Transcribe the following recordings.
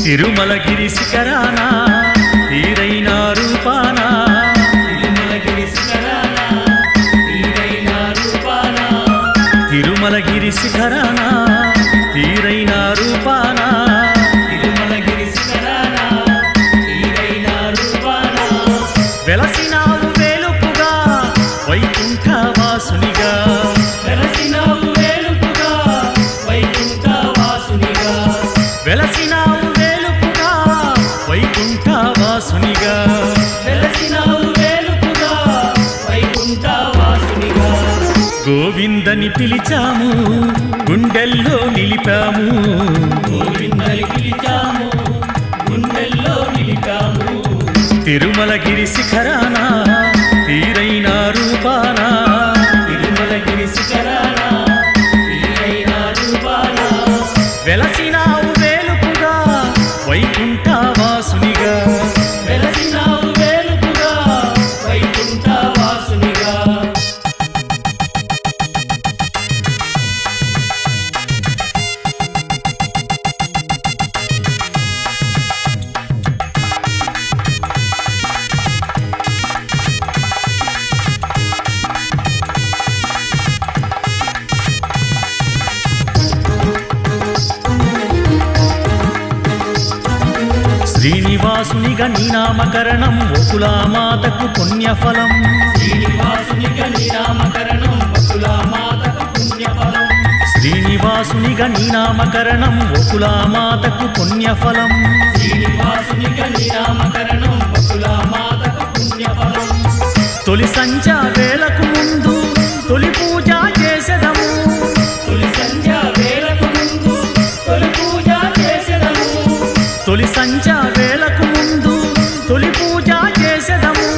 తిరుమలగిరి శిఖరాన తీరైన రూపాన తిరుమలగిరి శిఖరాన తీరైన రూపాన తిరుమలగిరి శిఖరాన తీరైన రూపాన తిరుమలగిరి శిఖరాన తీరైన రూపాన వెలసినావు వేలుపుగా వైకుంఠ వాసునిగా వెలసినావు వేలుపుగా వైకుంఠ వాసునిగా వెలసినావు వేలుపుగా వైకుంఠ వాసునిగా వెలసినావు వేలుపుగా వైకుంఠ వాసునిగా గోవిందని పిలిచాము గుండెల్లో నిలిపాము గోవిందని పిలిచాము గుండెల్లో నిలిపాము తిరుమలగిరి శిఖరాన తీరైన రూపాన తిరుమలగిరి శిఖరాన తీరైన రూపాన వెలసినావు వేలుపుగా వైకుంఠ వాసునిగా వెలసినావు వేలుపుగా వైకుంఠ వాసునిగా శ్రీనివాసునిగా నీ నామకరణం వకులామాతకు పుణ్యఫలం శ్రీనివాసునిగా నీ నామకరణం వకులామాతకు పుణ్యఫలం శ్రీనివాసునిగా నీ నామకరణం వకులామాతకు పుణ్యఫలం శ్రీనివాసునిగా నీ నామకరణం వకులామాతకు పుణ్యఫలం తొలి సంధ్యా వేళకు ముందు తొలి పూజ చేసెదము తొలి సంధ్యా వేళకు ముందు తొలి పూజ చేసెదము తొలి సంధ్యా వేళకు ముందు తొలి పూజ చేసెదము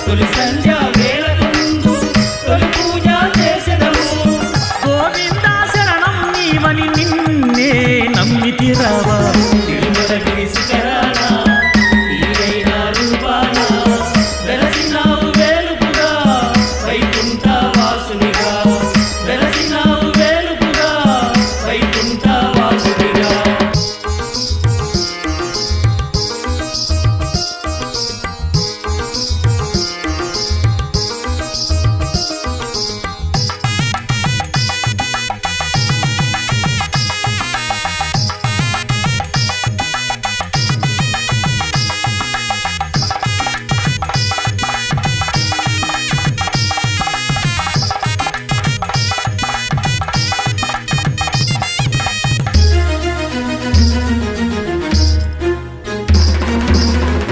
తొలి సంధ్యా వేళకు ముందు తొలి పూజ చేసెదము గోవింద శరణం నీవని నిన్నే నమ్మితిరావా తిరుమలగిరి శిఖరాన తీరైన రూపాన వెలసినావు వేలుపుగా వైకుంఠ వాసునిగా వెలసినావు వేలుపుగా వైకుంఠ వాసునిగా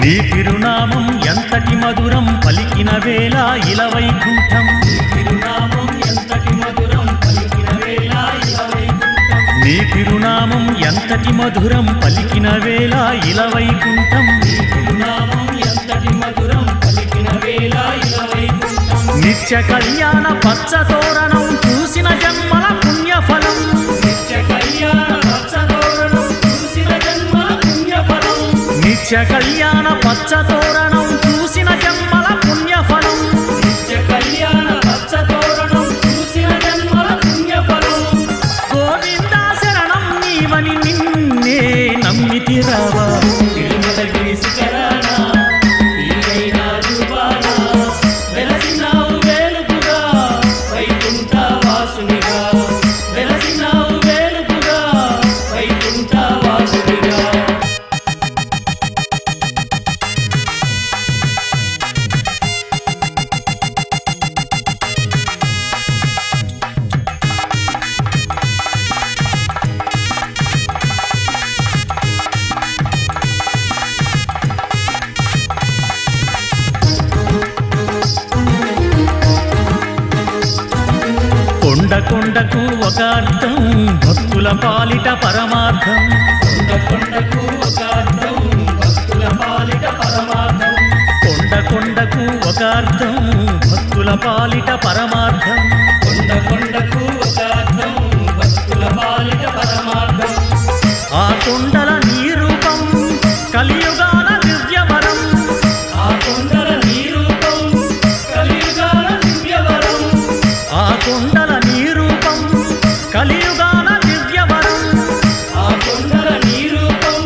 నీ తిరునామం ఎంతటి మధురం పలికిన వేళ ఇల వైకుంఠం తిరునామం ఎంతటి మధురం పలికిన వేళ ఇలా వైకుంఠం నీ తిరునామం ఎంతటి మధురం పలికిన వేళ ఇల వైకుంఠం తిరునామం ఎంతటి మధురం పలికిన వేళ ఇలా వైకుంఠం నిత్య కళ్యాణ పచ్చ తోరణం చూసిన జన్మల పుణ్యఫలం నిత్య కళ్యాణ పచ్చ తోరణం చూసిన జన్మల పుణ్యఫలం నిత్య కళ్యాణ పచ్చ తోరణం చూసిన జన్మల పుణ్యఫలం నిత్య కళ్యాణ పచ్చ తోరణం చూసిన జన్మల పుణ్యఫలం గోవింద శరణం నీవని నిన్నే నమ్మితిరావా తిరుమలగిరి శిఖరాన తీరైన రూపాన వెలసినావు వేలుపుగా వైకుంఠ వాసునిగా వెలసినావు వేలుపుగా వైకుంఠ వాసునిగా కొండ కొండకు ఒక అర్థం భక్తుల పాలిట పరమార్థం కొండ కొండకు ఒక అర్థం భక్తుల పాలిట పరమార్థం కొండ కొండకు ఒక అర్థం భక్తుల పాలిట పరమార్థం కొండ కొండకు ఒక అర్థం భక్తుల పాలిట పరమార్థం ఆ కొండల నీ రూపం కలియుగాల దివ్యవరం ఆ కొండల నీ రూపం కలియుగాల దివ్యవరం ఆ కొండల నీ రూపం కలియుగాల దివ్యవరం ఆ కొండల నీ రూపం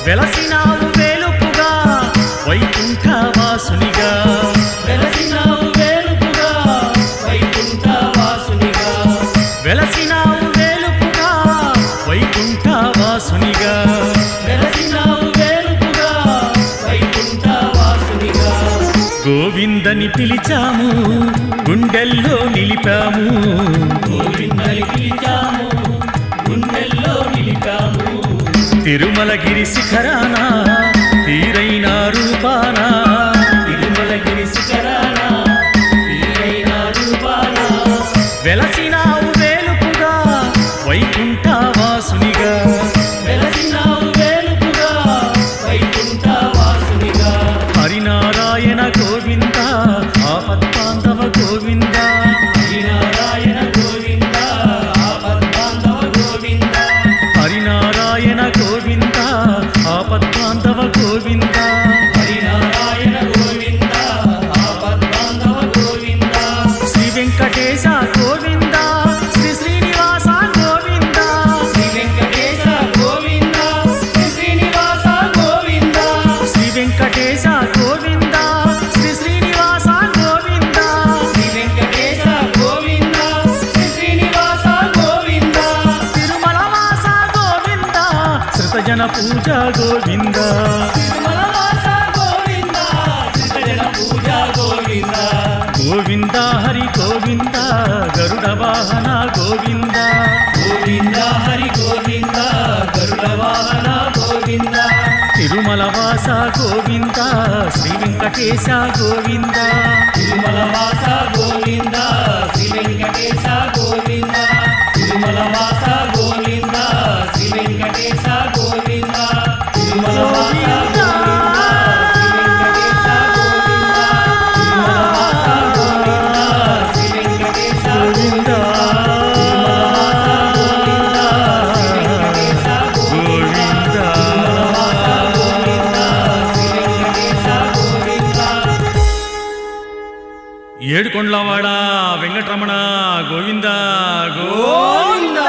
వెలసినావు వేలుపుగా వైకుంఠవాసునిగా వెలసినావు వేలుపుగా వైకుంఠవాసునిగా వెలసినావు వేలుపుగా వైకుంఠవాసునిగా వెలసినావు వేలుపుగా వైకుంఠవాసునిగా గోవిందని పిలిచాము గుండెల్లో నిలిపాము గోవిందని పిలిచాము గుండెల్లో నిలిపాము తిరుమలగిరి శిఖరాన తీరైన రూపాన తిరుమలగిరి శిఖరాన తీరైన రూపాన వెలసినావు వేలుపుగా వైకుంఠవాసునిగా వెలసినావు వేలుపుగా వైకుంఠవాసునిగా హరినారాయణ గోవింద ఆపద్బాంధవ గోవింద హరినారాయణ గోవింద ఆపద్బాంధవ గోవింద హరినారాయణ గోవింద ఆపద్బాంధవ గోవింద హరినారాయణ గోవింద ఆపద్బాంధవ గోవింద శ్రీ వెంకటేశ గోవింద శ్రీ శ్రీనివాస గోవింద శ్రీ వెంకటేశ గోవింద శ్రీ శ్రీనివాస గోవింద శ్రీ వెంకటేశ గోవింద శ్రీ శ్రీనివాస గోవింద శ్రీ వెంకటేశ గోవింద శ్రీ శ్రీనివాస గోవింద తిరుమల వాస గోవింద శ్రుతజన పూజ గోవింద తిరుమలవాస గోవింద శ్రీజన పూజ గోవింద గోవింద హరి గోవింద గరుడ వాహన గోవింద గోవింద హరి గోవింద గరుడ వాహన గోవింద తిరుమల వాస గోవింద శ్రీ వెంకటేశ గోవింద తిరుమలవాస గోవింద శ్రీ వెంకటేశ గోవింద తిరుమలవాస గోవింద శ్రీ వెంకటేశ గోవింద తిరుమలవాస గోవింద శ్రీ వెంకటేశ గోవింద తిరుమలవాస గోవింద శ్రీ వెంకటేశ గోవింద తిరుమలవాస గోవింద శ్రీ వెంకటేశ గోవింద ఏడుకొండలవాడ వెంకటరమణ గోవింద గోవింద